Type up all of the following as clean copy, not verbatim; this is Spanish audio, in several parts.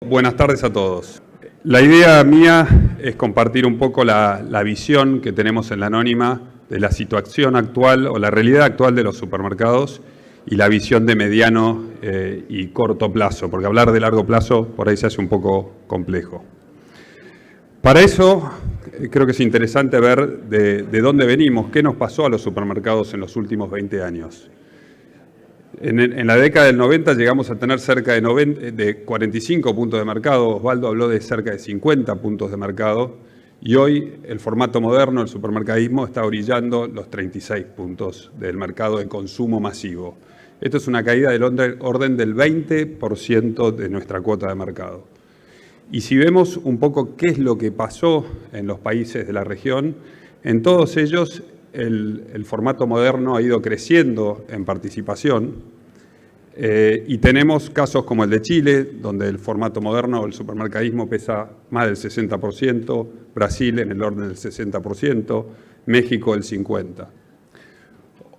Buenas tardes a todos. La idea mía es compartir un poco la visión que tenemos en la Anónima de la situación actual o la realidad actual de los supermercados y la visión de mediano y corto plazo, porque hablar de largo plazo por ahí se hace un poco complejo. Para eso creo que es interesante ver de dónde venimos, qué nos pasó a los supermercados en los últimos 20 años. En la década del 90 llegamos a tener cerca de 45 puntos de mercado. Osvaldo habló de cerca de 50 puntos de mercado. Y hoy el formato moderno, el supermercadismo, está orillando los 36 puntos del mercado de consumo masivo. Esto es una caída del orden del 20% de nuestra cuota de mercado. Y si vemos un poco qué es lo que pasó en los países de la región, en todos ellos el formato moderno ha ido creciendo en participación y tenemos casos como el de Chile, donde el formato moderno o el supermercadismo pesa más del 60%, Brasil en el orden del 60%, México el 50%.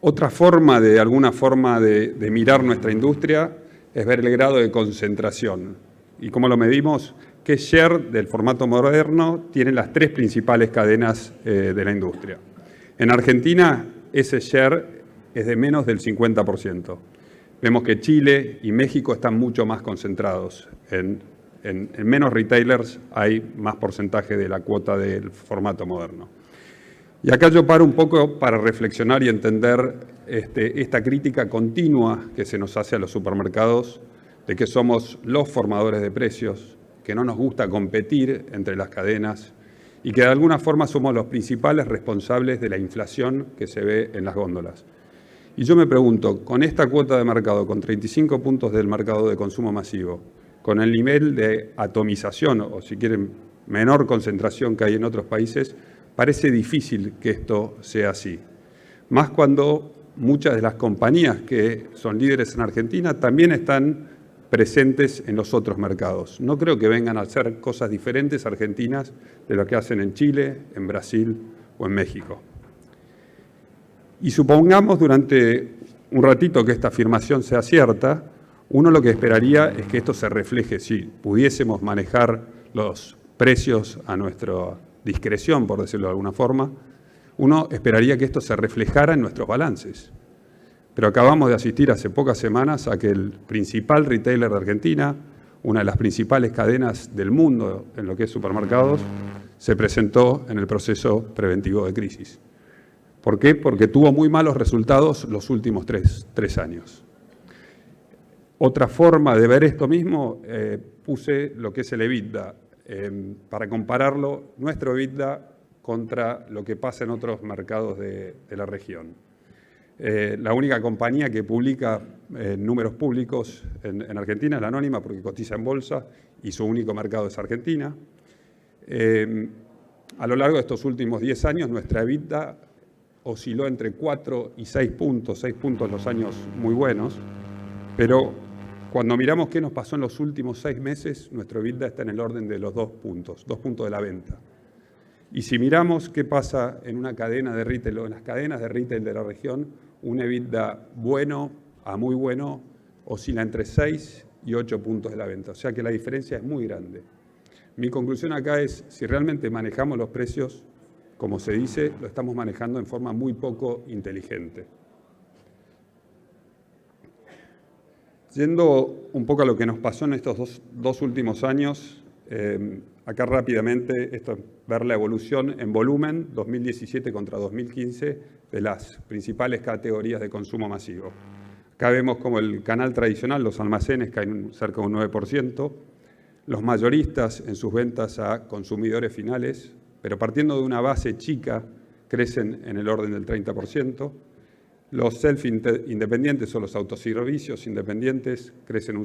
Otra forma, de alguna forma, de mirar nuestra industria es ver el grado de concentración. ¿Y cómo lo medimos? ¿Qué share del formato moderno tienen las tres principales cadenas de la industria? En Argentina, ese share es de menos del 50%. Vemos que Chile y México están mucho más concentrados. En menos retailers hay más porcentaje de la cuota del formato moderno. Y acá yo paro un poco para reflexionar y entender esta crítica continua que se nos hace a los supermercados de que somos los formadores de precios, que no nos gusta competir entre las cadenas, y que de alguna forma somos los principales responsables de la inflación que se ve en las góndolas. Y yo me pregunto, con esta cuota de mercado, con 35 puntos del mercado de consumo masivo, con el nivel de atomización, o si quieren, menor concentración que hay en otros países, parece difícil que esto sea así. Más cuando muchas de las compañías que son líderes en Argentina también están presentes en los otros mercados. No creo que vengan a hacer cosas diferentes argentinas de lo que hacen en Chile, en Brasil o en México. Y supongamos durante un ratito que esta afirmación sea cierta, uno lo que esperaría es que esto se refleje, si pudiésemos manejar los precios a nuestra discreción, por decirlo de alguna forma, uno esperaría que esto se reflejara en nuestros balances. Pero acabamos de asistir hace pocas semanas a que el principal retailer de Argentina, una de las principales cadenas del mundo en lo que es supermercados, se presentó en el proceso preventivo de crisis. ¿Por qué? Porque tuvo muy malos resultados los últimos tres años. Otra forma de ver esto mismo, puse lo que es el EBITDA, para compararlo, nuestro EBITDA contra lo que pasa en otros mercados de la región. La única compañía que publica números públicos en Argentina es la Anónima, porque cotiza en bolsa y su único mercado es Argentina. A lo largo de estos últimos 10 años, nuestra EBITDA osciló entre 4 y 6 puntos los años muy buenos, pero cuando miramos qué nos pasó en los últimos 6 meses, nuestro EBITDA está en el orden de los 2 puntos de la venta. Y si miramos qué pasa en una cadena de retail o en las cadenas de retail de la región, un EBITDA bueno a muy bueno oscila entre 6 y 8 puntos de la venta. O sea que la diferencia es muy grande. Mi conclusión acá es, si realmente manejamos los precios, como se dice, lo estamos manejando en forma muy poco inteligente. Yendo un poco a lo que nos pasó en estos dos últimos años, acá rápidamente, esto es ver la evolución en volumen 2017 contra 2015 de las principales categorías de consumo masivo. Acá vemos como el canal tradicional, los almacenes, caen cerca de un 9%, los mayoristas en sus ventas a consumidores finales, pero partiendo de una base chica, crecen en el orden del 30%, los self-independientes o los autoservicios independientes crecen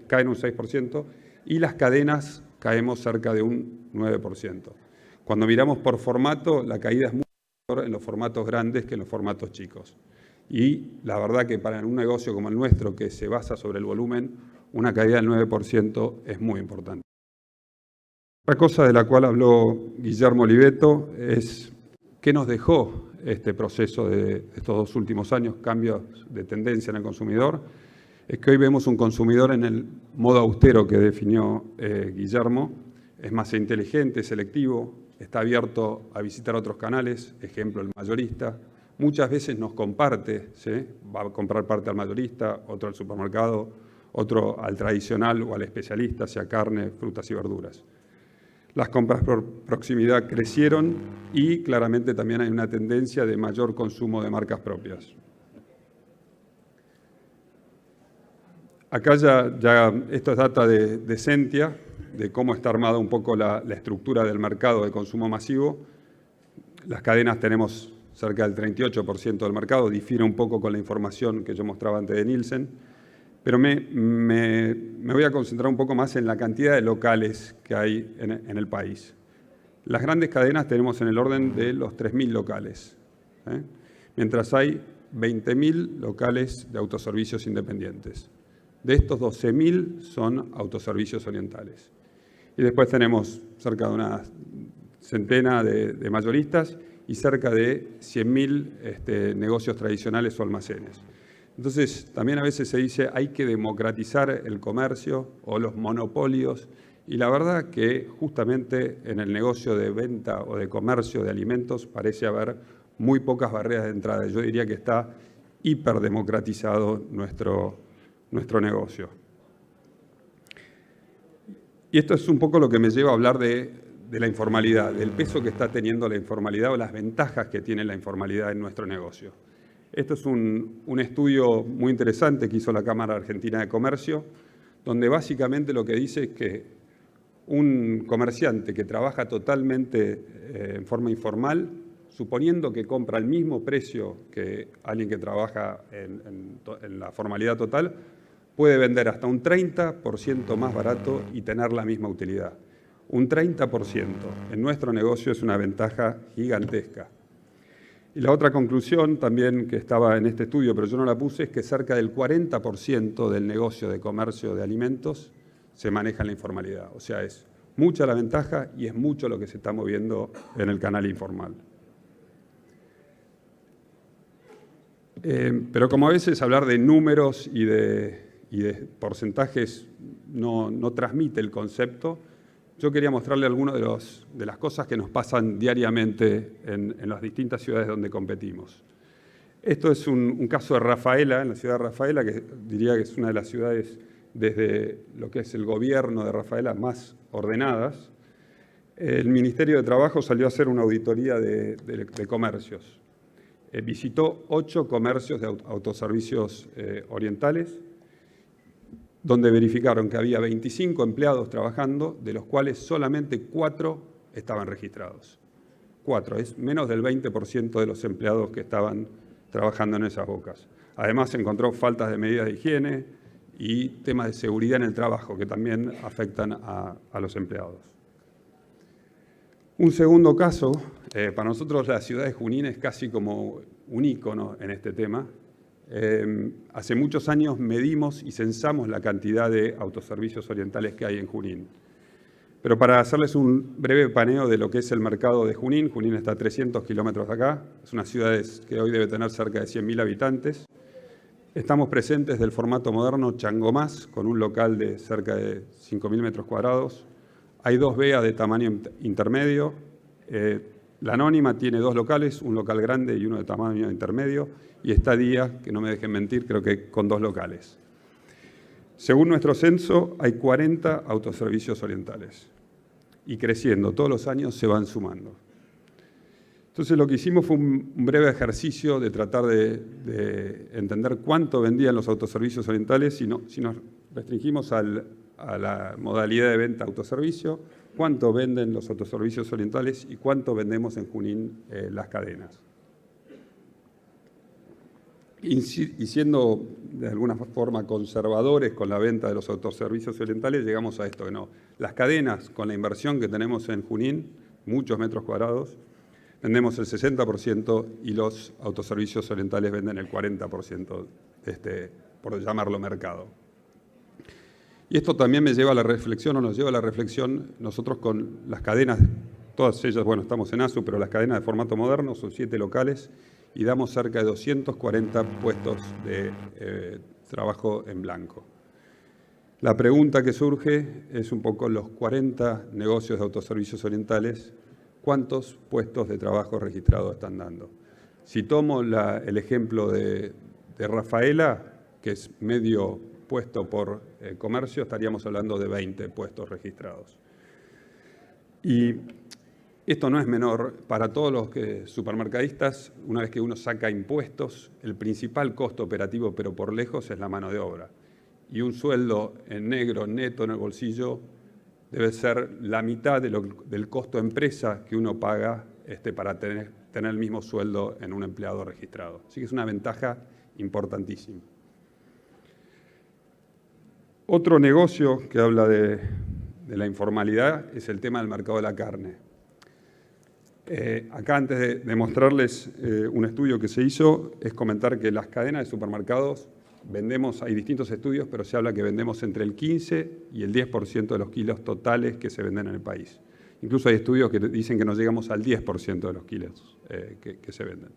caen un 6%, y las cadenas caemos cerca de un 9%. Cuando miramos por formato, la caída es muy mayor en los formatos grandes que en los formatos chicos. Y la verdad que para un negocio como el nuestro, que se basa sobre el volumen, una caída del 9% es muy importante. Otra cosa de la cual habló Guillermo Oliveto es qué nos dejó este proceso de estos 2 últimos años, cambios de tendencia en el consumidor. es que hoy vemos un consumidor en el modo austero que definió Guillermo. Es más inteligente, selectivo, está abierto a visitar otros canales, ejemplo el mayorista. Muchas veces nos comparte, ¿sí? Va a comprar parte al mayorista, otro al supermercado, otro al tradicional o al especialista, sea carne, frutas y verduras. Las compras por proximidad crecieron y claramente también hay una tendencia de mayor consumo de marcas propias. Acá ya esto es data de Sentia, de cómo está armada un poco la estructura del mercado de consumo masivo. Las cadenas tenemos cerca del 38% del mercado, difiere un poco con la información que yo mostraba antes de Nielsen, pero me voy a concentrar un poco más en la cantidad de locales que hay en el país. Las grandes cadenas tenemos en el orden de los 3.000 locales, mientras hay 20.000 locales de autoservicios independientes. De estos, 12.000 son autoservicios orientales. Y después tenemos cerca de una centena de mayoristas y cerca de 100.000 negocios tradicionales o almacenes. Entonces, también a veces se dice hay que democratizar el comercio o los monopolios, y la verdad que justamente en el negocio de venta o de comercio de alimentos parece haber muy pocas barreras de entrada. Yo diría que está hiperdemocratizado nuestro negocio. Y esto es un poco lo que me lleva a hablar de la informalidad, del peso que está teniendo la informalidad o las ventajas que tiene la informalidad en nuestro negocio. Esto es un estudio muy interesante que hizo la Cámara Argentina de Comercio, donde básicamente lo que dice es que un comerciante que trabaja totalmente en forma informal, suponiendo que compra al mismo precio que alguien que trabaja en la formalidad total, puede vender hasta un 30% más barato y tener la misma utilidad. Un 30% en nuestro negocio es una ventaja gigantesca. Y la otra conclusión también que estaba en este estudio, pero yo no la puse, es que cerca del 40% del negocio de comercio de alimentos se maneja en la informalidad. O sea, es mucha la ventaja y es mucho lo que se está moviendo en el canal informal. Pero como a veces hablar de números y de porcentajes no transmite el concepto, yo quería mostrarle algunas de las cosas que nos pasan diariamente en las distintas ciudades donde competimos. Esto es un caso de Rafaela, en la ciudad de Rafaela, que diría que es una de las ciudades desde lo que es el gobierno de Rafaela más ordenadas. El Ministerio de Trabajo salió a hacer una auditoría de comercios. Visitó 8 comercios de autoservicios orientales, donde verificaron que había 25 empleados trabajando, de los cuales solamente 4 estaban registrados. 4, es menos del 20% de los empleados que estaban trabajando en esas bocas. Además, se encontró faltas de medidas de higiene y temas de seguridad en el trabajo, que también afectan a los empleados. Un segundo caso, para nosotros la ciudad de Junín es casi como un ícono en este tema. Hace muchos años medimos y censamos la cantidad de autoservicios orientales que hay en Junín. Pero para hacerles un breve paneo de lo que es el mercado de Junín, Junín está a 300 kilómetros de acá, es una ciudad que hoy debe tener cerca de 100.000 habitantes. Estamos presentes del formato moderno Changomás, con un local de cerca de 5.000 metros cuadrados. Hay 2 BEA de tamaño intermedio. La Anónima tiene 2 locales, un local grande y uno de tamaño intermedio, y está Día, que no me dejen mentir, creo que con 2 locales. Según nuestro censo, hay 40 autoservicios orientales, y creciendo, todos los años se van sumando. Entonces lo que hicimos fue un breve ejercicio de tratar de entender cuánto vendían los autoservicios orientales, si nos restringimos a la modalidad de venta autoservicio, cuánto venden los autoservicios orientales y cuánto vendemos en Junín las cadenas. Y siendo de alguna forma conservadores con la venta de los autoservicios orientales, llegamos a esto, que no. Las cadenas, con la inversión que tenemos en Junín, muchos metros cuadrados, vendemos el 60% y los autoservicios orientales venden el 40%, por llamarlo mercado. Y esto también me lleva a la reflexión, o nos lleva a la reflexión, nosotros con las cadenas, todas ellas, bueno, estamos en ASU, pero las cadenas de formato moderno son 7 locales y damos cerca de 240 puestos de trabajo en blanco. La pregunta que surge es un poco los 40 negocios de autoservicios orientales, ¿cuántos puestos de trabajo registrados están dando? Si tomo el ejemplo de Rafaela, que es medio puesto por comercio, estaríamos hablando de 20 puestos registrados. Y esto no es menor. Para todos los supermercadistas, una vez que uno saca impuestos, el principal costo operativo, pero por lejos, es la mano de obra. Y un sueldo en negro, neto en el bolsillo, debe ser la mitad del costo empresa que uno paga para tener el mismo sueldo en un empleado registrado. Así que es una ventaja importantísima. Otro negocio que habla de la informalidad es el tema del mercado de la carne. Acá, antes de mostrarles un estudio que se hizo, es comentar que las cadenas de supermercados vendemos, hay distintos estudios, pero se habla que vendemos entre el 15 y el 10% de los kilos totales que se venden en el país. Incluso hay estudios que dicen que no llegamos al 10% de los kilos que se venden.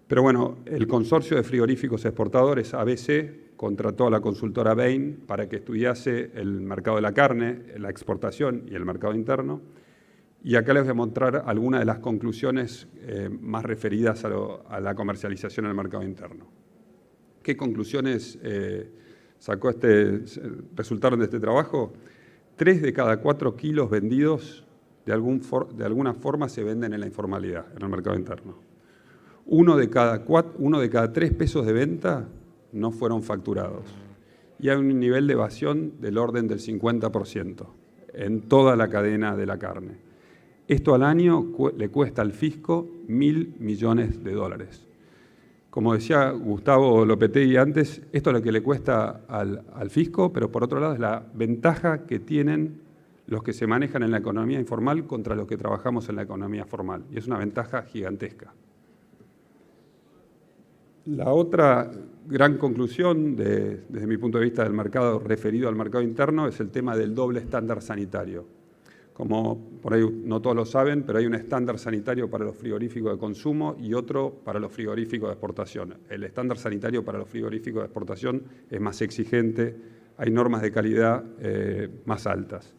Pero bueno, el Consorcio de Frigoríficos Exportadores, ABC, contrató a la consultora Bain para que estudiase el mercado de la carne, la exportación y el mercado interno. Y acá les voy a mostrar algunas de las conclusiones más referidas a la comercialización en el mercado interno. ¿Qué conclusiones resultaron de este trabajo? 3 de cada 4 kilos vendidos de alguna forma se venden en la informalidad, en el mercado interno. 1 de cada 3 pesos de venta no fueron facturados. Y hay un nivel de evasión del orden del 50% en toda la cadena de la carne. Esto al año le cuesta al fisco $1.000 millones. Como decía Gustavo Lopetegui antes, esto es lo que le cuesta al fisco, pero por otro lado es la ventaja que tienen los que se manejan en la economía informal contra los que trabajamos en la economía formal. Y es una ventaja gigantesca. La otra gran conclusión, desde mi punto de vista del mercado referido al mercado interno, es el tema del doble estándar sanitario. Como por ahí no todos lo saben, pero hay un estándar sanitario para los frigoríficos de consumo y otro para los frigoríficos de exportación. El estándar sanitario para los frigoríficos de exportación es más exigente, hay normas de calidad más altas.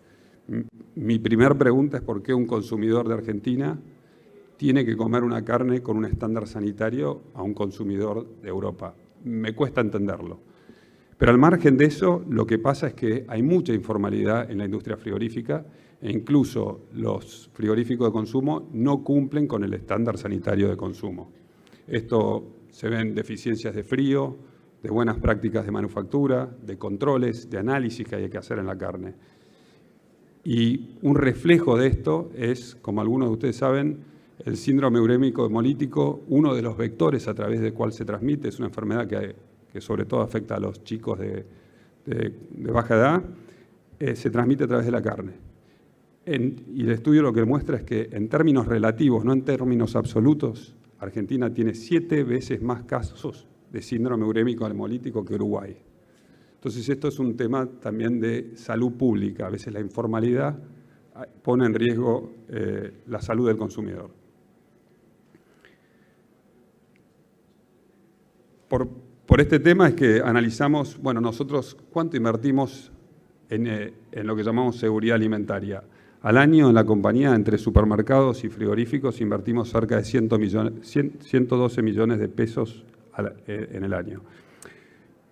Mi primera pregunta es por qué un consumidor de Argentina tiene que comer una carne con un estándar sanitario a un consumidor de Europa. Me cuesta entenderlo. Pero al margen de eso, lo que pasa es que hay mucha informalidad en la industria frigorífica e incluso los frigoríficos de consumo no cumplen con el estándar sanitario de consumo. Esto se ven deficiencias de frío, de buenas prácticas de manufactura, de controles, de análisis que hay que hacer en la carne. Y un reflejo de esto es, como algunos de ustedes saben, el síndrome urémico hemolítico. Uno de los vectores a través del cual se transmite, es una enfermedad que sobre todo afecta a los chicos de baja edad, se transmite a través de la carne. Y el estudio lo que muestra es que en términos relativos, no en términos absolutos, Argentina tiene 7 veces más casos de síndrome urémico hemolítico que Uruguay. Entonces esto es un tema también de salud pública. A veces la informalidad pone en riesgo la salud del consumidor. Por este tema es que analizamos, bueno, nosotros cuánto invertimos en lo que llamamos seguridad alimentaria. Al año en la compañía, entre supermercados y frigoríficos, invertimos cerca de 112 millones de pesos en el año.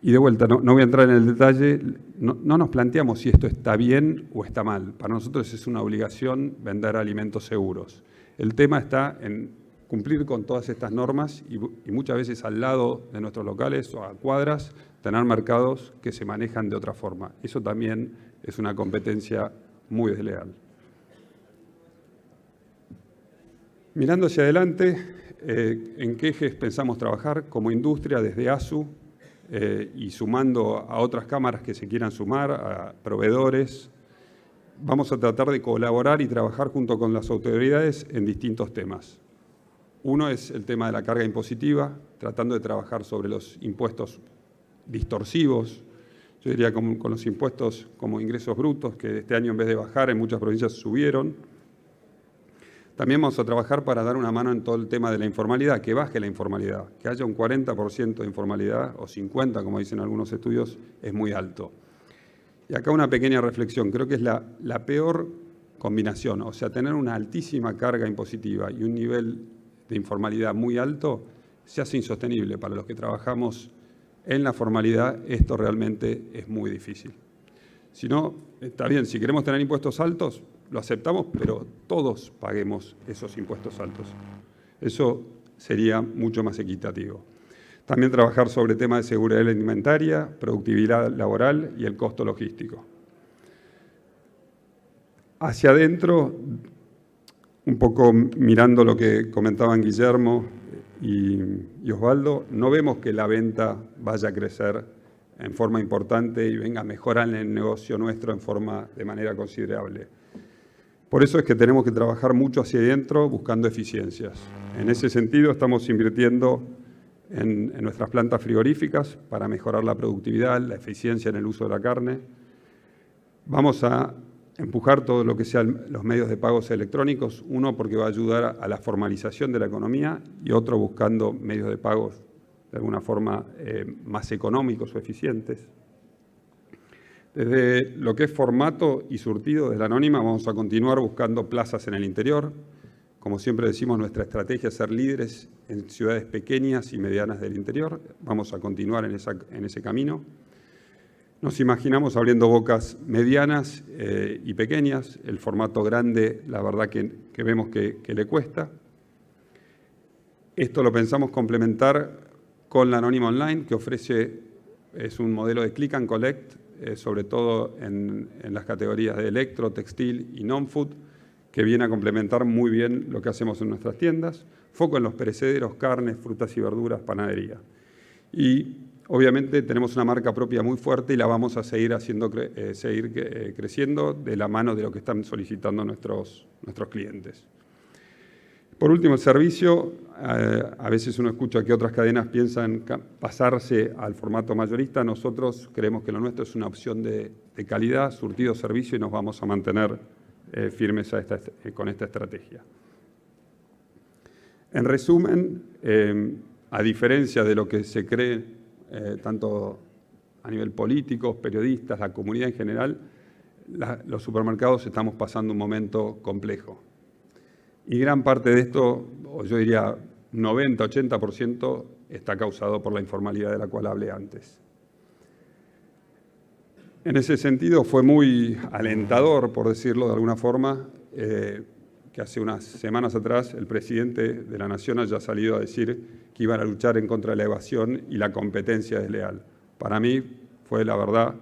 Y de vuelta, no voy a entrar en el detalle, no nos planteamos si esto está bien o está mal. Para nosotros es una obligación vender alimentos seguros. El tema está en cumplir con todas estas normas y muchas veces al lado de nuestros locales o a cuadras tener mercados que se manejan de otra forma. Eso también es una competencia muy desleal. Mirando hacia adelante, ¿en qué ejes pensamos trabajar como industria desde ASU y sumando a otras cámaras que se quieran sumar, a proveedores? Vamos a tratar de colaborar y trabajar junto con las autoridades en distintos temas. Uno es el tema de la carga impositiva, tratando de trabajar sobre los impuestos distorsivos, yo diría con los impuestos como ingresos brutos, que este año en vez de bajar en muchas provincias subieron. También vamos a trabajar para dar una mano en todo el tema de la informalidad, que baje la informalidad. Que haya un 40% de informalidad, o 50%, como dicen algunos estudios, es muy alto. Y acá una pequeña reflexión, creo que es la peor combinación, o sea, tener una altísima carga impositiva y un nivel de informalidad muy alto se hace insostenible. Para los que trabajamos en la formalidad, esto realmente es muy difícil. Si no, está bien, si queremos tener impuestos altos, lo aceptamos, pero todos paguemos esos impuestos altos. Eso sería mucho más equitativo. También trabajar sobre temas de seguridad alimentaria, productividad laboral y el costo logístico. Hacia adentro, un poco mirando lo que comentaban Guillermo y Osvaldo, no vemos que la venta vaya a crecer en forma importante y venga a mejorar el negocio nuestro de manera considerable. Por eso es que tenemos que trabajar mucho hacia adentro buscando eficiencias. En ese sentido, estamos invirtiendo en nuestras plantas frigoríficas para mejorar la productividad, la eficiencia en el uso de la carne. Vamos a empujar todo lo que sean los medios de pagos electrónicos, uno porque va a ayudar a la formalización de la economía y otro buscando medios de pagos de alguna forma más económicos o eficientes. Desde lo que es formato y surtido de la Anónima vamos a continuar buscando plazas en el interior. Como siempre decimos, nuestra estrategia es ser líderes en ciudades pequeñas y medianas del interior. Vamos a continuar en ese camino. Nos imaginamos abriendo bocas medianas y pequeñas. El formato grande, la verdad que vemos que le cuesta. Esto lo pensamos complementar con la Anónima Online, que es un modelo de click and collect, sobre todo en las categorías de electro, textil y non-food, que viene a complementar muy bien lo que hacemos en nuestras tiendas. Foco en los perecederos, carnes, frutas y verduras, panadería. Y obviamente tenemos una marca propia muy fuerte y la vamos a seguir creciendo de la mano de lo que están solicitando nuestros clientes. Por último, el servicio. A veces uno escucha que otras cadenas piensan pasarse al formato mayorista. Nosotros creemos que lo nuestro es una opción de calidad, surtido, servicio, y nos vamos a mantener firmes con esta estrategia. En resumen, a diferencia de lo que se cree tanto a nivel político, periodistas, la comunidad en general, los supermercados estamos pasando un momento complejo. Y gran parte de esto, o yo diría 90-80%, está causado por la informalidad de la cual hablé antes. En ese sentido fue muy alentador, por decirlo de alguna forma, que hace unas semanas atrás el presidente de la Nación haya salido a decir que iban a luchar en contra de la evasión y la competencia desleal. Para mí fue, la verdad,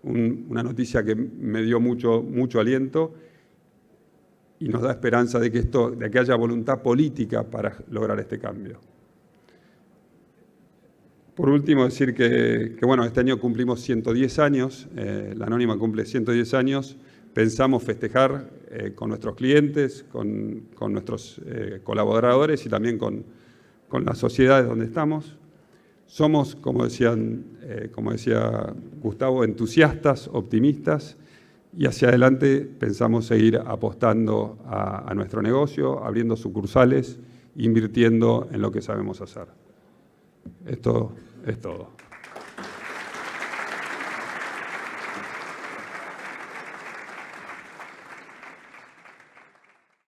una noticia que me dio mucho aliento y nos da esperanza de que haya voluntad política para lograr este cambio. Por último, decir que bueno, este año cumplimos 110 años, la Anónima cumple 110 años, pensamos festejar con nuestros clientes, con nuestros colaboradores y también con las sociedades donde estamos. Somos, como decía Gustavo, entusiastas, optimistas, y hacia adelante pensamos seguir apostando a nuestro negocio, abriendo sucursales, invirtiendo en lo que sabemos hacer. Esto es todo.